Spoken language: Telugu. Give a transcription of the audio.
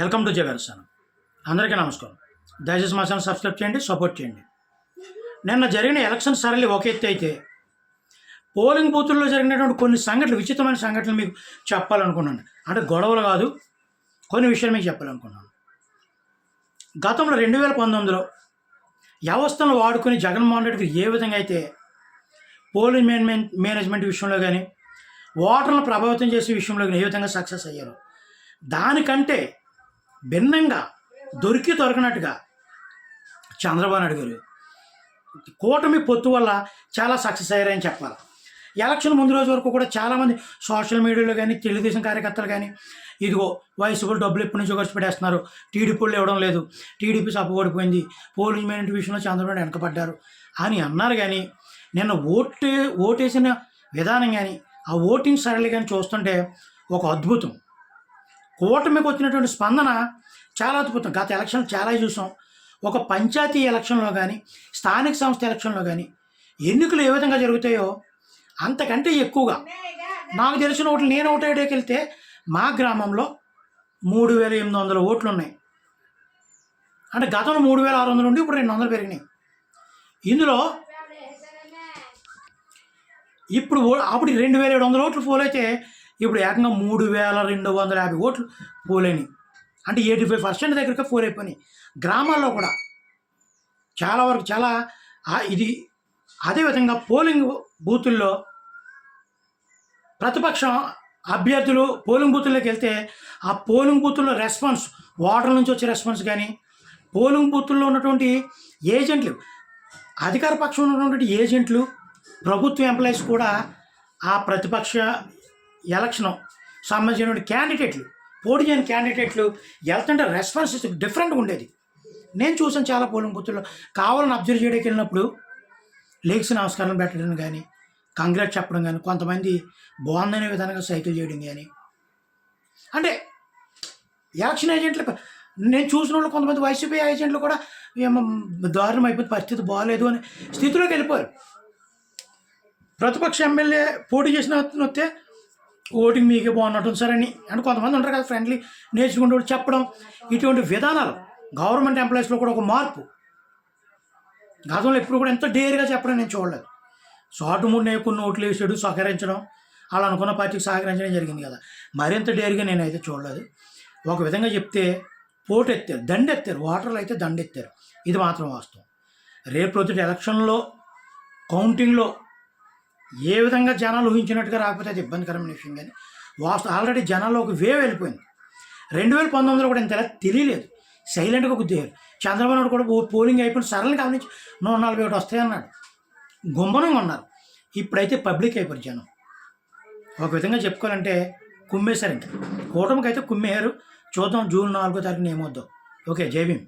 Welcome to జగర్సన్. అందరికీ నమస్కారం. దయచేసి మా ఛానల్ సబ్స్క్రైబ్ చేయండి, సపోర్ట్ చేయండి. నిన్న జరిగిన ఎలక్షన్ సరళి ఒక ఎత్తు అయితే, పోలింగ్ బూతుల్లో జరిగినటువంటి కొన్ని సంఘటనలు, విచిత్రమైన సంఘటనలు మీకు చెప్పాలనుకున్నాను. అంటే గొడవలు కాదు, కొన్ని విషయాలు మీకు చెప్పాలనుకున్నాను. గతంలో 2019లో వ్యవస్థను వాడుకొని జగన్మోహన్ రెడ్డికి ఏ విధంగా అయితే పోలింగ్ మేనేజ్మెంట్ విషయంలో కానీ, ఓటర్లను ప్రభావితం చేసే విషయంలో కానీ ఏ విధంగా సక్సెస్ అయ్యారో, దానికంటే భిన్నంగా దొరికినట్టుగా చంద్రబాబు నాయుడు గారు కూటమి పొత్తు వల్ల చాలా సక్సెస్ అయ్యారని చెప్పాలి. ఎలక్షన్ ముందు రోజు వరకు కూడా చాలామంది సోషల్ మీడియాలో కానీ, తెలుగుదేశం కార్యకర్తలు కానీ, ఇదిగో వయసు కూడా డబ్బులు ఎప్పటి నుంచో ఖర్చు పెట్టేస్తున్నారు, టీడీపీలు ఇవ్వడం లేదు, టీడీపీ సపోడిపోయింది, పోలింగ్ మేనేజ్మెంట్ విషయంలో చంద్రబాబు వెనకబడ్డారు అని అన్నారు. కానీ నిన్న ఓటేసిన విధానం కానీ, ఆ ఓటింగ్ సరళి కానీ చూస్తుంటే ఒక అద్భుతం. కూటమికి వచ్చినటువంటి స్పందన చాలా అద్భుతం. గత ఎలక్షన్లు చాలా చూసాం. ఒక పంచాయతీ ఎలక్షన్లో కానీ, స్థానిక సంస్థ ఎలక్షన్లో కానీ ఎన్నికలు ఏ విధంగా జరుగుతాయో అంతకంటే ఎక్కువగా నాకు తెలిసిన ఓట్లు, నేను ఓటేయడానికి వెళ్తే మా గ్రామంలో 3800 ఓట్లు ఉన్నాయి. అంటే గతంలో 3600 ఉండి ఇప్పుడు 200 పెరిగినాయి. ఇందులో అప్పుడు 2700 ఓట్లు పోల్ అయితే ఇప్పుడు ఏకంగా 3250 ఓట్లు పోలేని. అంటే 85% దగ్గరగా పోల్ అయిపోయినాయి. గ్రామాల్లో కూడా చాలా వరకు ఇది. అదేవిధంగా పోలింగ్ బూతుల్లో ప్రతిపక్షం అభ్యర్థులు పోలింగ్ బూతుల్లోకి వెళ్తే ఆ పోలింగ్ బూతుల్లో రెస్పాన్స్, ఓటర్ల నుంచి వచ్చే రెస్పాన్స్ కానీ, పోలింగ్ బూతుల్లో ఉన్నటువంటి ఏజెంట్లు, అధికార పక్షంలో ఉన్నటువంటి ఏజెంట్లు, ప్రభుత్వ ఎంప్లాయీస్ కూడా ఆ ప్రతిపక్ష ఎలక్షన్ సంబంధించినటువంటి క్యాండిడేట్లు, పోటీ చేయని క్యాండిడేట్లు వెళ్తుంటే రెస్పాన్స్ డిఫరెంట్గా ఉండేది. నేను చూసాను చాలా పోలింగ్ బూతుల్లో. కావాలని అబ్జర్వ్ చేయడానికి వెళ్ళినప్పుడు లేక్స్ నమస్కారం పెట్టడం కానీ, కంగ్రాట్ చెప్పడం కానీ, కొంతమంది బాగుందనే విధంగా సైకిల్ చేయడం కానీ, అంటే ఎలక్షన్ ఏజెంట్లు నేను చూసిన వాళ్ళు కొంతమంది వైసీపీ ఏజెంట్లు కూడా దారుణం అయిపోతే పరిస్థితి బాగాలేదు అనే స్థితిలోకి వెళ్ళిపోయారు. ప్రతిపక్ష ఎమ్మెల్యే పోటీ చేసిన వస్తే ఓటింగ్ మీకే బాగున్నట్టు సరే అని, అంటే కొంతమంది ఉంటారు కదా ఫ్రెండ్లీ నేర్చుకుంటూ చెప్పడం, ఇటువంటి విధానాలు గవర్నమెంట్ ఎంప్లాయీస్లో కూడా ఒక మార్పు. గతంలో ఎప్పుడు కూడా ఎంతో డేర్గా చెప్పడం నేను చూడలేదు. షార్ట్ మూడ్నే కొన్ని ఓట్లు వేసాడు, సహకరించడం, అలా అనుకున్న పార్టీకి సహకరించడం జరిగింది కదా. మరింత డేర్గా నేనైతే చూడలేదు. ఒక విధంగా చెప్తే పోటు ఎత్తారు, దండెత్తారు, ఓటర్లు అయితే దండెత్తారు. ఇది మాత్రం వాస్తవం. రేపు ప్రతి ఎలక్షన్లో కౌంటింగ్లో ఏ విధంగా జనాలు ఊహించినట్టుగా రాకపోతే అది ఇబ్బందికరమైన విషయం. కానీ ఆల్రెడీ జనాల్లో ఒక వేవ్ వెళ్ళిపోయింది. 2019లో కూడా ఇంతలా తెలియలేదు, సైలెంట్గా గుద్దేయారు. చంద్రబాబు నాయుడు కూడా పోలింగ్ అయిపోయిన సరళని గమనించి 141 వస్తాయన్నాడు, గుమ్మనంగా ఉన్నారు. ఇప్పుడైతే పబ్లిక్ అయిపోయారు జనం. ఒక విధంగా చెప్పుకోవాలంటే కుమ్మేశారు. ఇంకా కూటమికి అయితే కుమ్మేశారు. చూద్దాం జూన్ 4వ తారీఖున ఏమవుద్దాం. ఓకే, జై భీమ్.